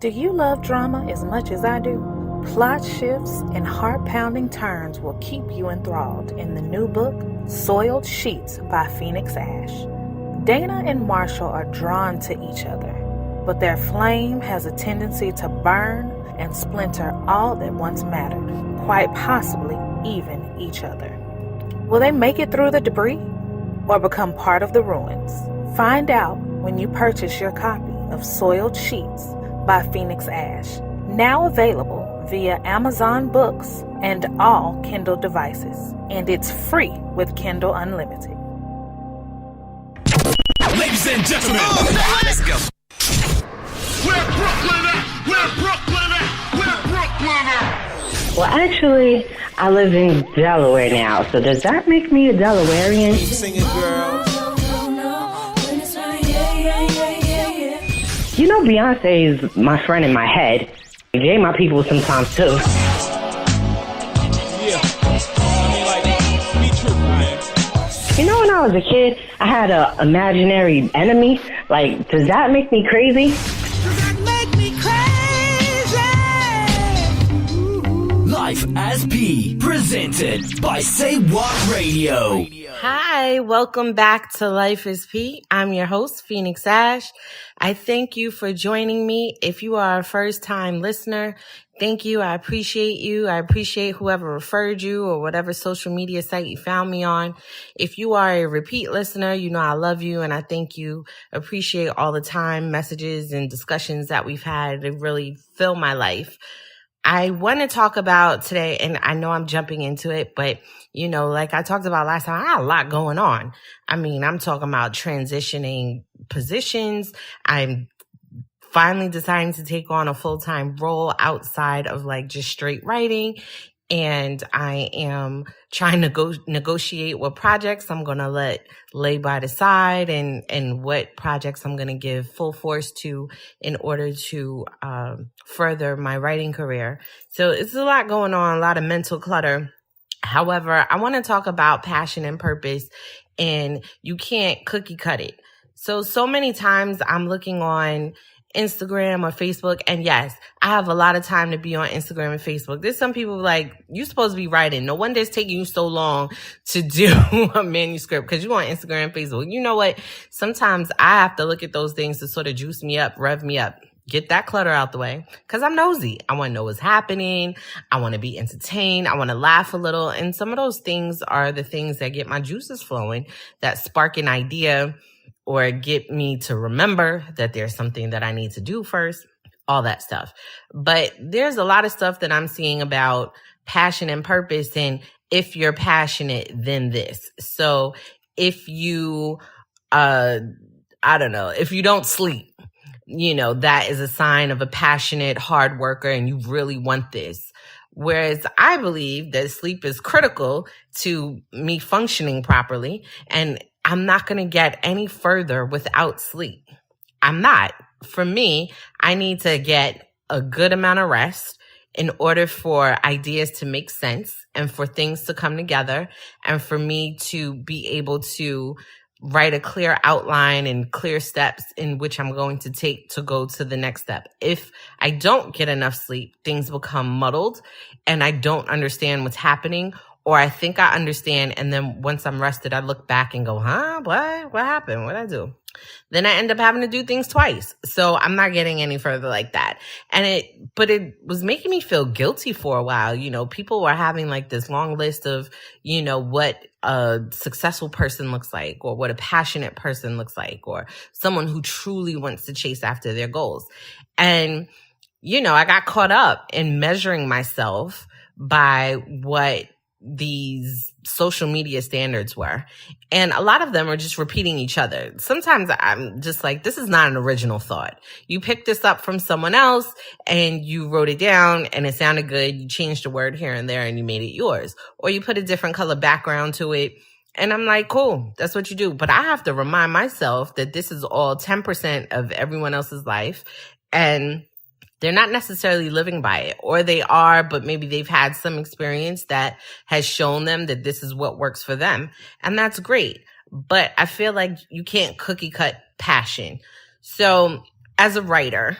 Do you love drama as much as I do? Plot shifts and heart-pounding turns will keep you enthralled in the new book, Soiled Sheets by Phoenix Ash. Dana and Marshall are drawn to each other, but their flame has a tendency to burn and splinter all that once mattered, quite possibly even each other. Will they make it through the debris or become part of the ruins? Find out when you purchase your copy of Soiled Sheets by Phoenix Ash, now available via Amazon Books and all Kindle devices, and it's free with Kindle Unlimited. Ladies and gentlemen, let's go. Where Brooklyn at? Where Brooklyn at? Where Brooklyn at? Well, actually, I live in Delaware now, so does that make me a Delawarean? Keep singing, girl. You know, Beyonce is my friend in my head. Jay my people sometimes, too. Yeah. I mean, like, be true, man. You know, when I was a kid, I had an imaginary enemy. Like, does that make me crazy? Life as P, presented by Say What Radio. Hi, welcome back to Life is P. I'm your host, Phoenix Ash. I thank you for joining me. If you are a first-time listener, thank you. I appreciate you. I appreciate whoever referred you or whatever social media site you found me on. If you are a repeat listener, you know I love you and I thank you. Appreciate all the time, messages, and discussions that we've had. They really fill my life. I want to talk about today, and I know I'm jumping into it, but, you know, like I talked about last time, I had a lot going on. I mean, I'm talking about transitioning positions. I'm finally deciding to take on a full-time role outside of like just straight writing. And I am trying to negotiate what projects I'm going to lay by the side and what projects I'm going to give full force to in order to further my writing career. So it's a lot going on, a lot of mental clutter. However, I want to talk about passion and purpose, and you can't cookie cut it. So many times I'm looking on Instagram or Facebook. And yes, I have a lot of time to be on Instagram and Facebook. There's some people like, you're supposed to be writing. No wonder it's taking you so long to do a manuscript because you're on Instagram and Facebook. You know what? Sometimes I have to look at those things to sort of juice me up, rev me up, get that clutter out the way because I'm nosy. I want to know what's happening. I want to be entertained. I want to laugh a little. And some of those things are the things that get my juices flowing, that spark an idea, or get me to remember that there's something that I need to do first, all that stuff. But there's a lot of stuff that I'm seeing about passion and purpose, and if you're passionate, then this. So if you, if you don't sleep, you know, that is a sign of a passionate hard worker and you really want this. Whereas I believe that sleep is critical to me functioning properly, and I'm not going to get any further without sleep. I'm not. For me, I need to get a good amount of rest in order for ideas to make sense and for things to come together and for me to be able to write a clear outline and clear steps in which I'm going to take to go to the next step. If I don't get enough sleep, things become muddled and I don't understand what's happening, or I think I understand, and then once I'm rested, I look back and go, what happened? What did I do? Then I end up having to do things twice. So I'm not getting any further like that. But it was making me feel guilty for a while. You know, people were having like this long list of, you know, what a successful person looks like, or what a passionate person looks like, or someone who truly wants to chase after their goals. And, you know, I got caught up in measuring myself by what these social media standards were. And a lot of them are just repeating each other. Sometimes I'm just like, this is not an original thought. You picked this up from someone else and you wrote it down and it sounded good. You changed a word here and there and you made it yours. Or you put a different color background to it. And I'm like, cool, that's what you do. But I have to remind myself that this is all 10% of everyone else's life. And they're not necessarily living by it, or they are, but maybe they've had some experience that has shown them that this is what works for them. And that's great. But I feel like you can't cookie cut passion. So as a writer,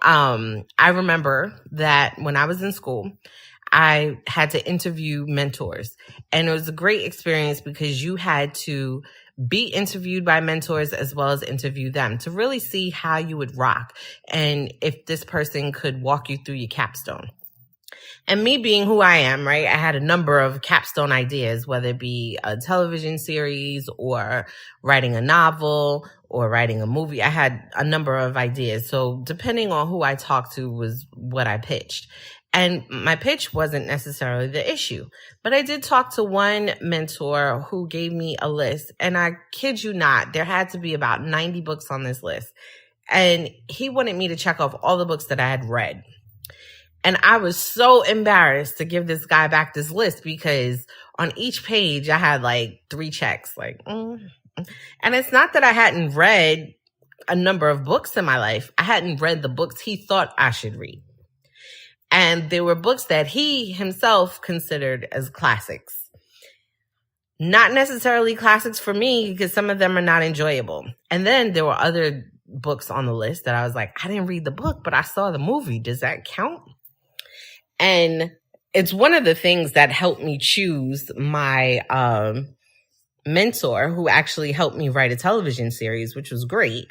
I remember that when I was in school, I had to interview mentors, and it was a great experience because you had to be interviewed by mentors as well as interview them to really see how you would rock and if this person could walk you through your capstone. And me being who I am, right, I had a number of capstone ideas, whether it be a television series or writing a novel or writing a movie. I had a number of ideas. So depending on who I talked to was what I pitched. And my pitch wasn't necessarily the issue, but I did talk to one mentor who gave me a list. And I kid you not, there had to be about 90 books on this list. And he wanted me to check off all the books that I had read. And I was so embarrassed to give this guy back this list because on each page I had like 3 checks. And it's not that I hadn't read a number of books in my life. I hadn't read the books he thought I should read. And there were books that he himself considered as classics. Not necessarily classics for me because some of them are not enjoyable. And then there were other books on the list that I was like, I didn't read the book, but I saw the movie. Does that count? And it's one of the things that helped me choose my mentor who actually helped me write a television series, which was great.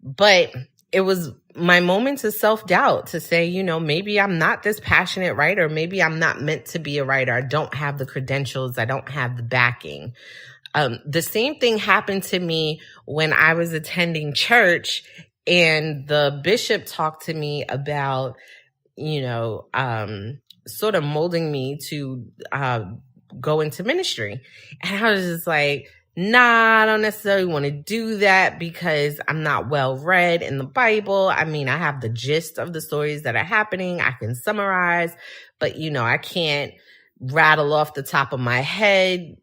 But it was my moments of self-doubt to say, maybe I'm not this passionate writer. Maybe I'm not meant to be a writer. I don't have the credentials. I don't have the backing. The same thing happened to me when I was attending church and the bishop talked to me about, sort of molding me to go into ministry. And I was just like, nah, I don't necessarily want to do that because I'm not well read in the Bible. I mean, I have the gist of the stories that are happening. I can summarize, but I can't rattle off the top of my head,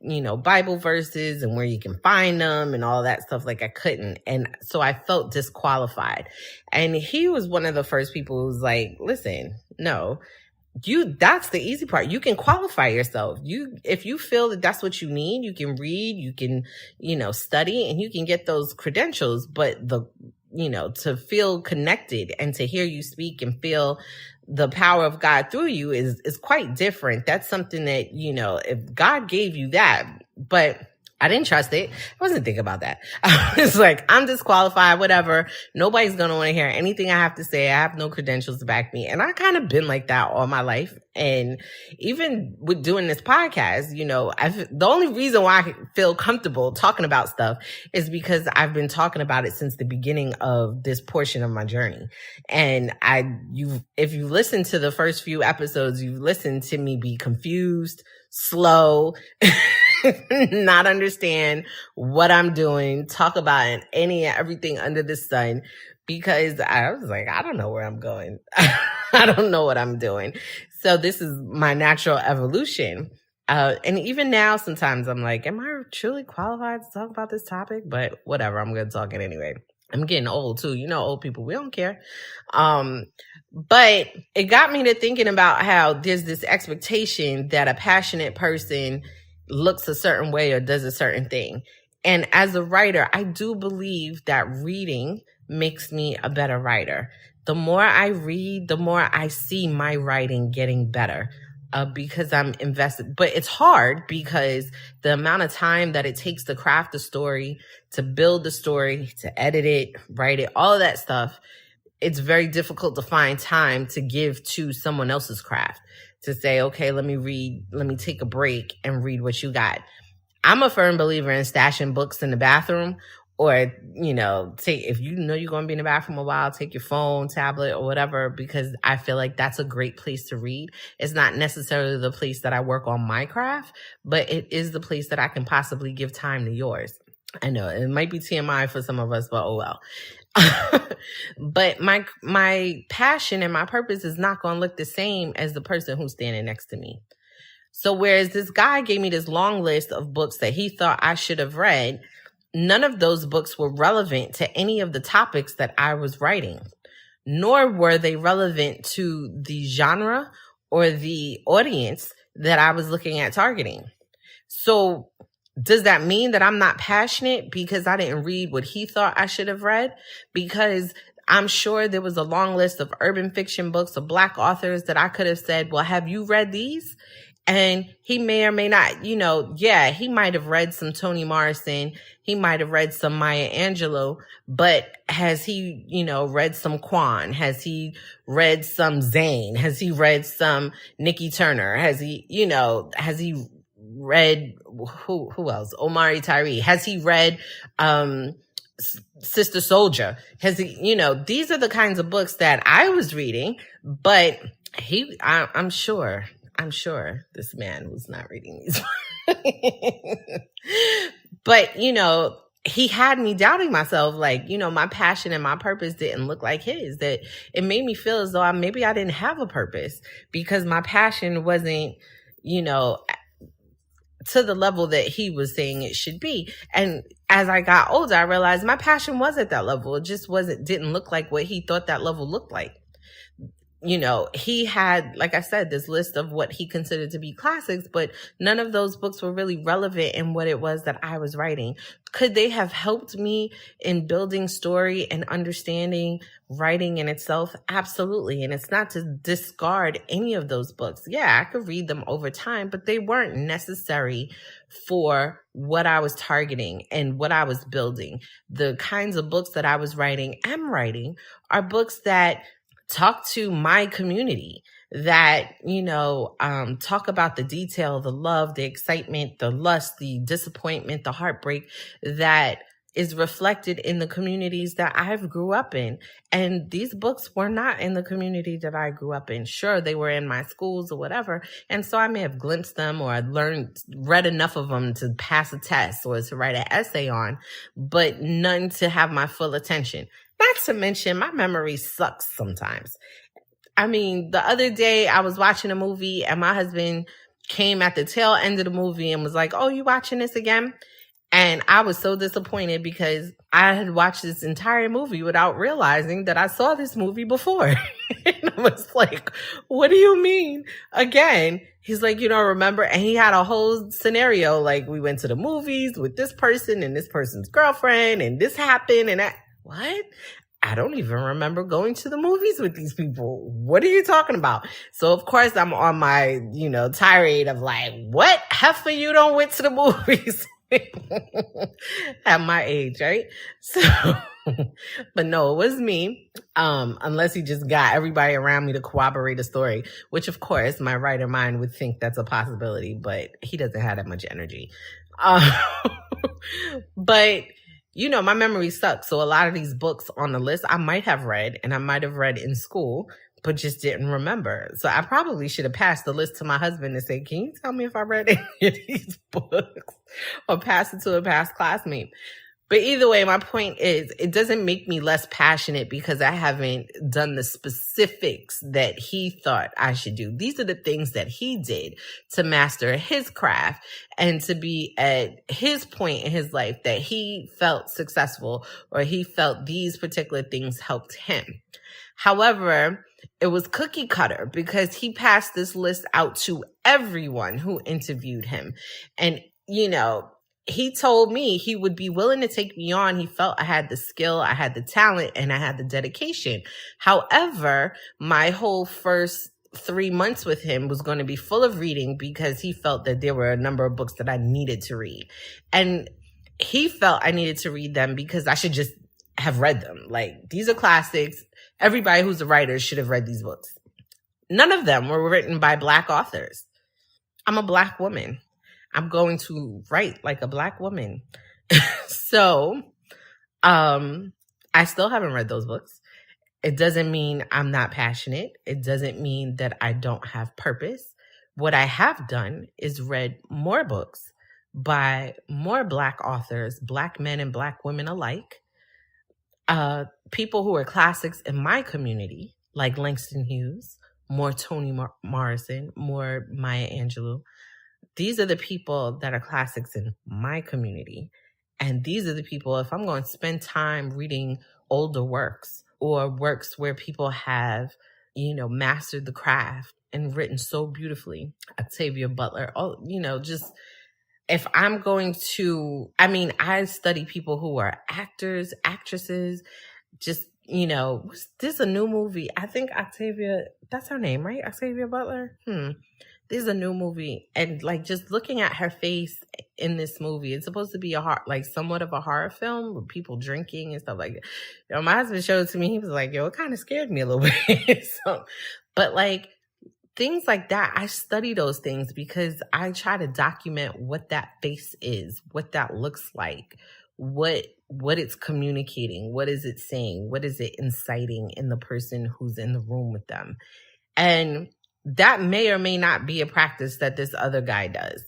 Bible verses and where you can find them and all that stuff. Like I couldn't. And so I felt disqualified. And he was one of the first people who was like, listen, no, that's the easy part. You can qualify yourself. If you feel that that's what you need, you can read, you can, study, and you can get those credentials. But to feel connected and to hear you speak and feel the power of God through you is quite different. That's something that, if God gave you that, but I didn't trust it. I wasn't thinking about that. I was like, I'm disqualified, whatever. Nobody's going to want to hear anything I have to say. I have no credentials to back me. And I kind of been like that all my life. And even with doing this podcast, the only reason why I feel comfortable talking about stuff is because I've been talking about it since the beginning of this portion of my journey. And if you listen to the first few episodes, you've listened to me be confused, slow, not understand what I'm doing, talk about everything under the sun, because I was like, I don't know where I'm going. I don't know what I'm doing. So this is my natural evolution. And even now, sometimes I'm like, am I truly qualified to talk about this topic? But whatever, I'm going to talk it anyway. I'm getting old too. Old people, we don't care. But it got me to thinking about how there's this expectation that a passionate person looks a certain way or does a certain thing. And as a writer, I do believe that reading makes me a better writer. The more I read, the more I see my writing getting better because I'm invested. But it's hard because the amount of time that it takes to craft a story, to build the story, to edit it, write it, all of that stuff, it's very difficult to find time to give to someone else's craft. To say, okay, let me take a break and read what you got. I'm a firm believer in stashing books in the bathroom or, if you're going to be in the bathroom a while, take your phone, tablet or whatever, because I feel like that's a great place to read. It's not necessarily the place that I work on my craft, but it is the place that I can possibly give time to yours. I know it might be TMI for some of us, but oh well. But my passion and my purpose is not going to look the same as the person who's standing next to me. So whereas this guy gave me this long list of books that he thought I should have read, none of those books were relevant to any of the topics that I was writing, nor were they relevant to the genre or the audience that I was looking at targeting. So does that mean that I'm not passionate because I didn't read what he thought I should have read? Because I'm sure there was a long list of urban fiction books of Black authors that I could have said, well, have you read these? And he may or may not, he might have read some Toni Morrison. He might have read some Maya Angelou, but has he, read some Quan? Has he read some Zane? Has he read some Nikki Turner? Has he read who else? Omari Tyree? Has he read, Sister Souljah? Has he, these are the kinds of books that I was reading, but I'm sure this man was not reading these. But, he had me doubting myself, like, my passion and my purpose didn't look like his, that it made me feel as though maybe I didn't have a purpose because my passion wasn't, to the level that he was saying it should be. And as I got older, I realized my passion was at that level. It just didn't look like what he thought that level looked like. He had, like I said, this list of what he considered to be classics, but none of those books were really relevant in what it was that I was writing. Could they have helped me in building story and understanding writing in itself? Absolutely. And it's not to discard any of those books. Yeah, I could read them over time, but they weren't necessary for what I was targeting and what I was building. The kinds of books that I was writing, are books that talk to my community, that, talk about the detail, the love, the excitement, the lust, the disappointment, the heartbreak that is reflected in the communities that I've grew up in. And these books were not in the community that I grew up in. Sure, they were in my schools or whatever. And so I may have glimpsed them or read enough of them to pass a test or to write an essay on, but none to have my full attention. Not to mention, my memory sucks sometimes. I mean, the other day I was watching a movie and my husband came at the tail end of the movie and was like, "Oh, you watching this again?" And I was so disappointed because I had watched this entire movie without realizing that I saw this movie before. And I was like, "What do you mean again?" He's like, "You don't remember?" And he had a whole scenario. Like, we went to the movies with this person and this person's girlfriend and this happened and that. What? I don't even remember going to the movies with these people. What are you talking about? So of course I'm on my, tirade of like, what? Heifer, you don't went to the movies at my age, right? So, but no, it was me. Unless he just got everybody around me to corroborate a story, which of course my writer mind would think that's a possibility, but he doesn't have that much energy. But my memory sucks. So a lot of these books on the list I might have read and I might have read in school, but just didn't remember. So I probably should have passed the list to my husband and said, "Can you tell me if I read any of these books?" Or pass it to a past classmate. But either way, my point is, it doesn't make me less passionate because I haven't done the specifics that he thought I should do. These are the things that he did to master his craft and to be at his point in his life that he felt successful or he felt these particular things helped him. However, it was cookie cutter because he passed this list out to everyone who interviewed him. And, he told me he would be willing to take me on. He felt I had the skill, I had the talent, and I had the dedication. However, my whole first 3 months with him was going to be full of reading because he felt that there were a number of books that I needed to read. And he felt I needed to read them because I should just have read them. Like, these are classics. Everybody who's a writer should have read these books. None of them were written by Black authors. I'm a Black woman. I'm going to write like a Black woman. So, I still haven't read those books. It doesn't mean I'm not passionate. It doesn't mean that I don't have purpose. What I have done is read more books by more Black authors, Black men and Black women alike. People who are classics in my community, like Langston Hughes, more Toni Morrison, more Maya Angelou. These are the people that are classics in my community. And these are the people, if I'm going to spend time reading older works or works where people have, mastered the craft and written so beautifully, Octavia Butler, just if I'm going to, I study people who are actors, actresses, just, This is a new movie. I think Octavia, that's her name, right? Octavia Butler? This is a new movie. And like just looking at her face in this movie, it's supposed to be somewhat of a horror film with people drinking and stuff like that. My husband showed it to me. He was like, it kind of scared me a little bit. But like things like that, I study those things because I try to document what that face is, what that looks like, what it's communicating, what is it saying, what is it inciting in the person who's in the room with them. And that may or may not be a practice that this other guy does,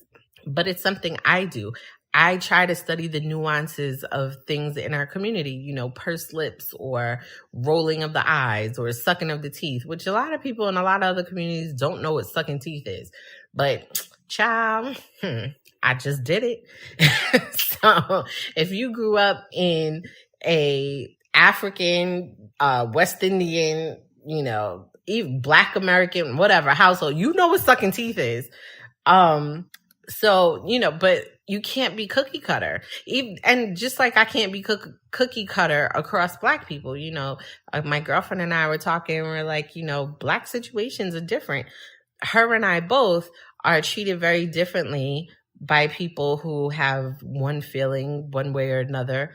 but it's something I do. I try to study the nuances of things in our community, pursed lips or rolling of the eyes or sucking of the teeth, which a lot of people in a lot of other communities don't know what sucking teeth is. But child, I just did it. So if you grew up in a African, West Indian, even Black American, whatever household, you know what sucking teeth is. But you can't be cookie cutter. And just like I can't be cookie cutter across Black people, my girlfriend and I were talking and we're like, Black situations are different. Her and I both are treated very differently by people who have one feeling one way or another.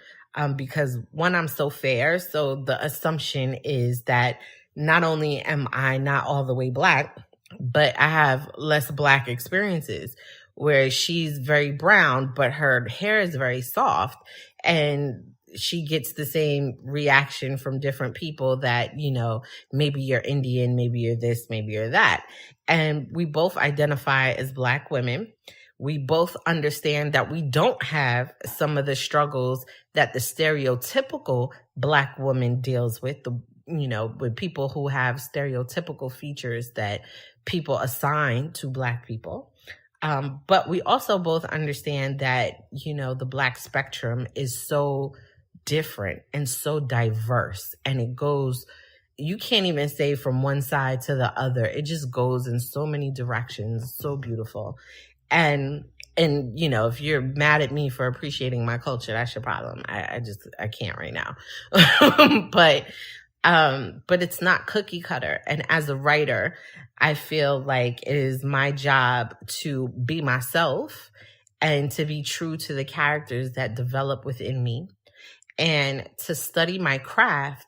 Because one, I'm so fair. So the assumption is that not only am I not all the way Black, but I have less Black experiences, where she's very brown, but her hair is very soft. And she gets the same reaction from different people that, maybe you're Indian, maybe you're this, maybe you're that. And we both identify as Black women. We both understand that we don't have some of the struggles that the stereotypical Black woman deals with, with people who have stereotypical features that people assign to Black people. But we also both understand that, the Black spectrum is so different and so diverse, and it goes, you can't even say from one side to the other. It just goes in so many directions. So beautiful. And if you're mad at me for appreciating my culture, that's your problem. I can't right now. But it's not cookie cutter. And as a writer, I feel like it is my job to be myself and to be true to the characters that develop within me, and to study my craft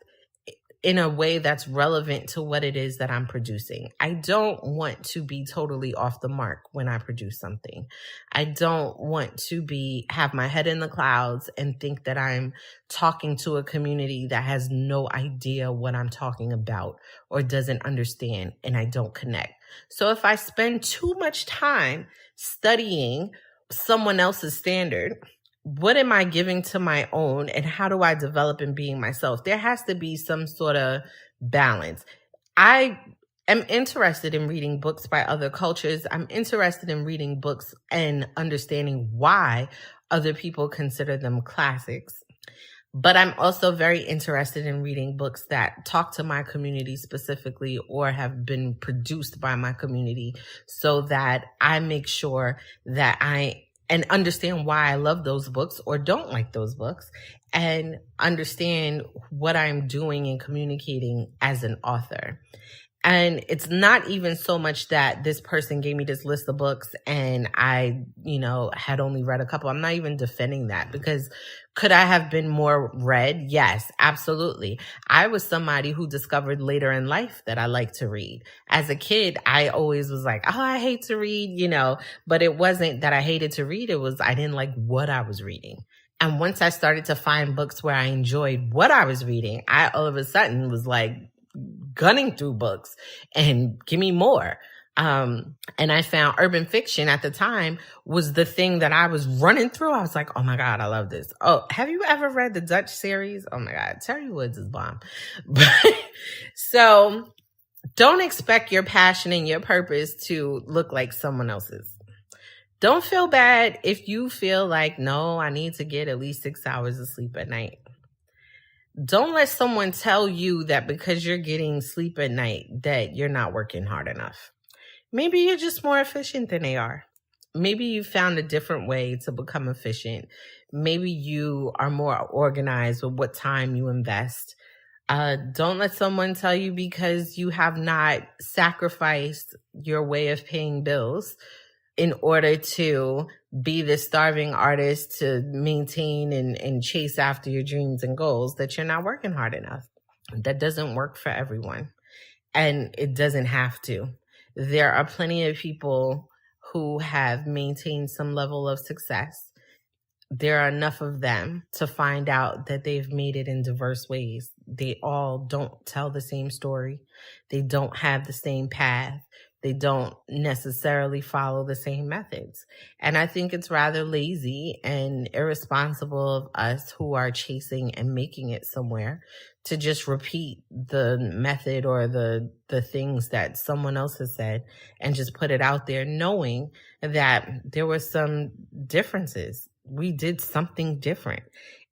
in a way that's relevant to what it is that I'm producing. I don't want to be totally off the mark when I produce something. I don't want to have my head in the clouds and think that I'm talking to a community that has no idea what I'm talking about or doesn't understand, and I don't connect. So if I spend too much time studying someone else's standard, what am I giving to my own, and how do I develop in being myself? There has to be some sort of balance. I am interested in reading books by other cultures. I'm interested in reading books and understanding why other people consider them classics. But I'm also very interested in reading books that talk to my community specifically or have been produced by my community, so that I make sure that and understand why I love those books or don't like those books, and understand what I'm doing and communicating as an author. And it's not even so much that this person gave me this list of books and I, had only read a couple. I'm not even defending that, because could I have been more read? Yes, absolutely. I was somebody who discovered later in life that I like to read. As a kid, I always was like, oh, I hate to read, but it wasn't that I hated to read. It was I didn't like what I was reading. And once I started to find books where I enjoyed what I was reading, I all of a sudden was like gunning through books and give me more. And I found urban fiction at the time was the thing that I was running through. I was like, oh my God, I love this. Oh, have you ever read the Dutch series? Oh my God, Terry Woods is bomb. So don't expect your passion and your purpose to look like someone else's. Don't feel bad if you feel like, no, I need to get at least 6 hours of sleep at night. Don't let someone tell you that because you're getting sleep at night that you're not working hard enough. Maybe you're just more efficient than they are. Maybe you found a different way to become efficient. Maybe you are more organized with what time you invest. Don't let someone tell you because you have not sacrificed your way of paying bills in order to be the starving artist to maintain and chase after your dreams and goals that you're not working hard enough. That doesn't work for everyone. And it doesn't have to. There are plenty of people who have maintained some level of success. There are enough of them to find out that they've made it in diverse ways. They all don't tell the same story. They don't have the same path. They don't necessarily follow the same methods. And I think it's rather lazy and irresponsible of us who are chasing and making it somewhere to just repeat the method or the things that someone else has said and just put it out there, knowing that there were some differences. We did something different.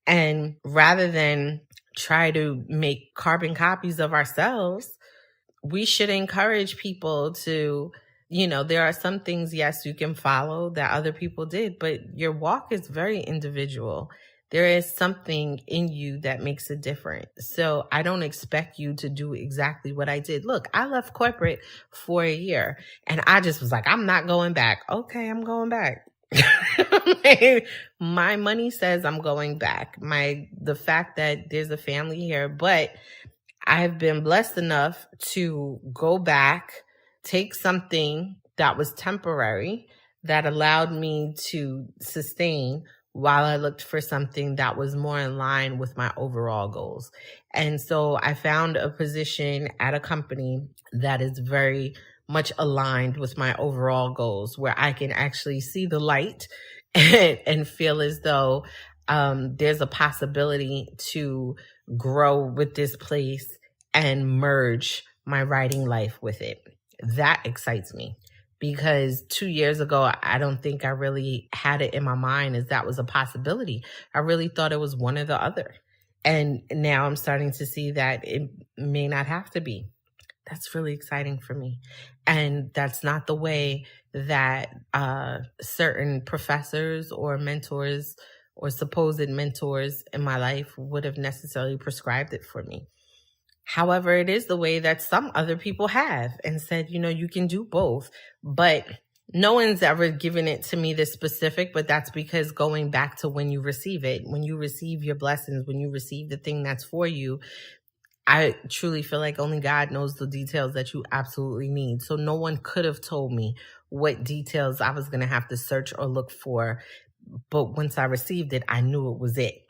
And rather than try to make carbon copies of ourselves, we should encourage people to, there are some things, yes, you can follow that other people did, but your walk is very individual. There is something in you that makes it different. So I don't expect you to do exactly what I did. Look, I left corporate for a year and I just was like, I'm not going back. Okay, I'm going back. My money says I'm going back. The fact that there's a family here, but I've been blessed enough to go back, take something that was temporary that allowed me to sustain while I looked for something that was more in line with my overall goals. And so I found a position at a company that is very much aligned with my overall goals, where I can actually see the light and feel as though there's a possibility to grow with this place and merge my writing life with it. That excites me, because 2 years ago, I don't think I really had it in my mind as that was a possibility. I really thought it was one or the other. And now I'm starting to see that it may not have to be. That's really exciting for me. And that's not the way that certain professors or mentors or supposed mentors in my life would have necessarily prescribed it for me. However, it is the way that some other people have and said, you can do both. But no one's ever given it to me this specific, but that's because going back to when you receive it, when you receive your blessings, when you receive the thing that's for you, I truly feel like only God knows the details that you absolutely need. So no one could have told me what details I was going to have to search or look for. But once I received it, I knew it was it.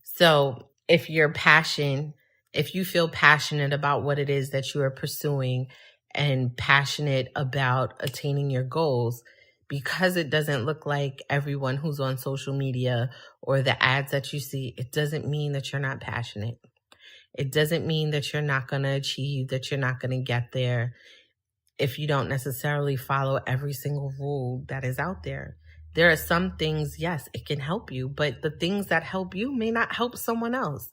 So if you feel passionate about what it is that you are pursuing and passionate about attaining your goals, because it doesn't look like everyone who's on social media or the ads that you see, it doesn't mean that you're not passionate. It doesn't mean that you're not going to achieve, that you're not going to get there if you don't necessarily follow every single rule that is out there. There are some things, yes, it can help you, but the things that help you may not help someone else,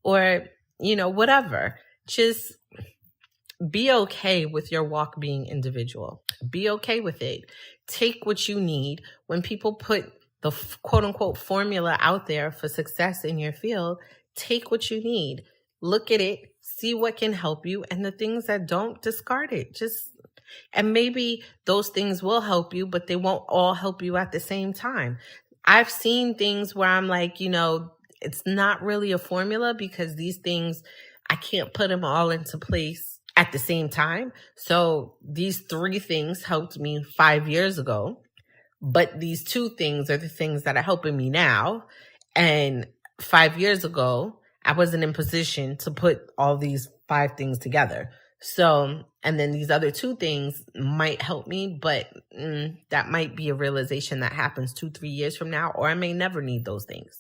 or, whatever. Just be okay with your walk being individual. Be okay with it. Take what you need. When people put the quote unquote formula out there for success in your field, take what you need. Look at it, see what can help you, and the things that don't, discard it. And maybe those things will help you, but they won't all help you at the same time. I've seen things where I'm like, it's not really a formula, because these things, I can't put them all into place at the same time. So these 3 things helped me 5 years ago, but these 2 things are the things that are helping me now. And 5 years ago, I wasn't in position to put all these 5 things together. So, and then these other 2 things might help me, but that might be a realization that happens 2-3 years from now, or I may never need those things.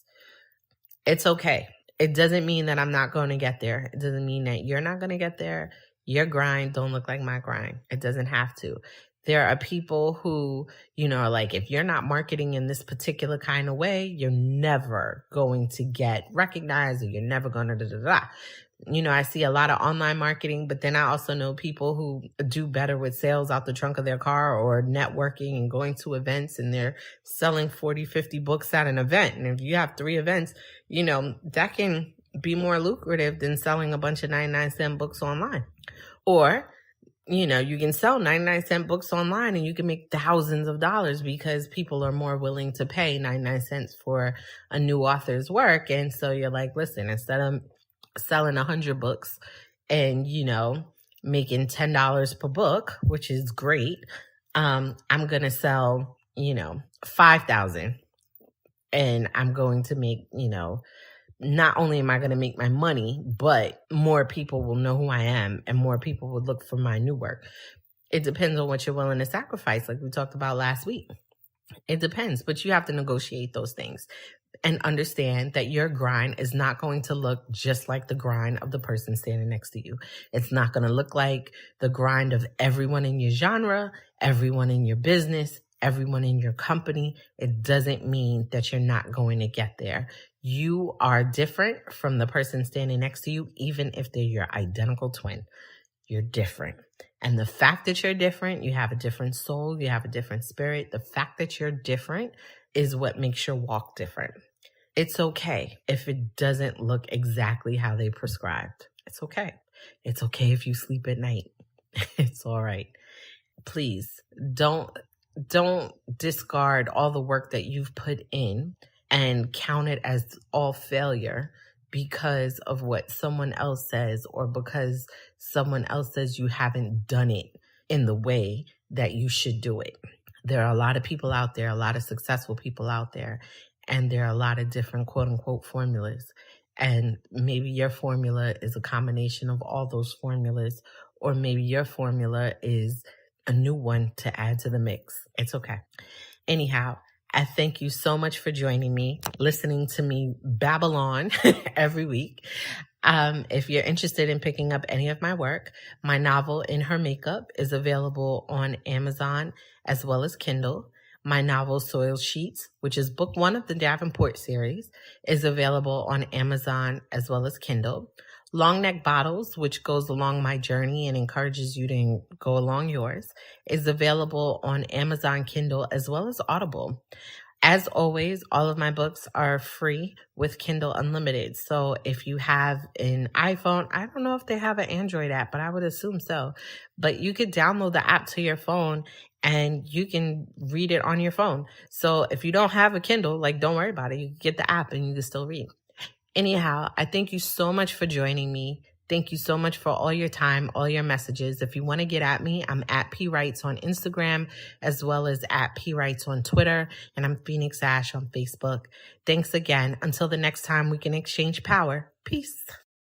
It's okay. It doesn't mean that I'm not going to get there. It doesn't mean that you're not going to get there. Your grind don't look like my grind. It doesn't have to. There are people who, are like, if you're not marketing in this particular kind of way, you're never going to get recognized, or you're never going to I see a lot of online marketing, but then I also know people who do better with sales out the trunk of their car, or networking and going to events, and they're selling 40, 50 books at an event. And if you have 3 events, that can be more lucrative than selling a bunch of 99-cent books online. Or, you know, you can sell 99-cent books online and you can make thousands of dollars because people are more willing to pay 99 cents for a new author's work. And so you're like, listen, instead of selling 100 books and, you know, making $10 per book, which is great, I'm going to sell, you know, 5,000, and I'm going to make, you know, not only am I going to make my money, but more people will know who I am and more people will look for my new work. It depends on what you're willing to sacrifice, like we talked about last week. It depends, but you have to negotiate those things and understand that your grind is not going to look just like the grind of the person standing next to you. It's not going to look like the grind of everyone in your genre, everyone in your business, everyone in your company. It doesn't mean that you're not going to get there. You are different from the person standing next to you, even if they're your identical twin. You're different. And the fact that you're different, you have a different soul, you have a different spirit. The fact that you're different is what makes your walk different. It's okay if it doesn't look exactly how they prescribed. It's okay. It's okay if you sleep at night. It's all right. Please don't discard all the work that you've put in and count it as all failure because of what someone else says or because someone else says you haven't done it in the way that you should do it. There are a lot of people out there, a lot of successful people out there, and there are a lot of different quote unquote formulas. And maybe your formula is a combination of all those formulas, or maybe your formula is a new one to add to the mix. It's okay. Anyhow, I thank you so much for joining me, listening to me babble on every week. If you're interested in picking up any of my work, my novel In Her Makeup is available on Amazon as well as Kindle. My novel Soiled Sheets, which is book 1 of the Davenport series, is available on Amazon as well as Kindle. Long Neck Bottles, which goes along my journey and encourages you to go along yours, is available on Amazon Kindle as well as Audible. As always, all of my books are free with Kindle Unlimited. So if you have an iPhone, I don't know if they have an Android app, but I would assume so. But you could download the app to your phone and you can read it on your phone. So if you don't have a Kindle, like, don't worry about it. You can get the app and you can still read. Anyhow, I thank you so much for joining me. Thank you so much for all your time, all your messages. If you want to get at me, I'm at P Writes on Instagram, as well as at P Writes on Twitter, and I'm Phoenix Ash on Facebook. Thanks again. Until the next time we can exchange power. Peace.